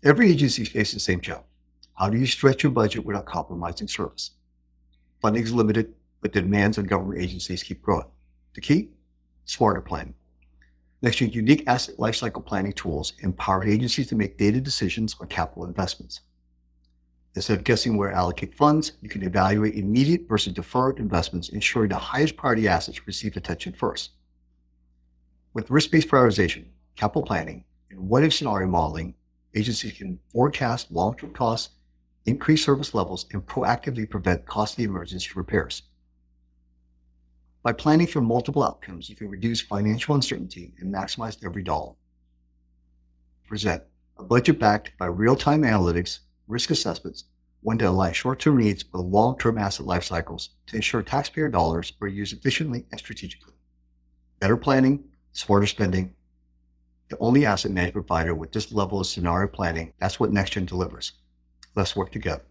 Every agency faces the same challenge. How do you stretch your budget without compromising service? Funding is limited, but the demands on government agencies keep growing. The key? Smarter planning. NEXGEN's unique asset lifecycle planning tools empower agencies to make data decisions on capital investments. Instead of guessing where to allocate funds, you can evaluate immediate versus deferred investments, ensuring the highest priority assets receive attention first. With risk-based prioritization, capital planning, and what-if scenario modeling, agencies can forecast long-term costs, increase service levels, and proactively prevent costly emergency repairs. By planning for multiple outcomes, you can reduce financial uncertainty and maximize every dollar. Present a budget backed by real-time analytics, risk assessments, one that aligns short-term needs with long-term asset life cycles to ensure taxpayer dollars are used efficiently and strategically. Better planning, smarter spending. The only asset management provider with this level of scenario planning, that's what NEXGEN delivers. Let's work together.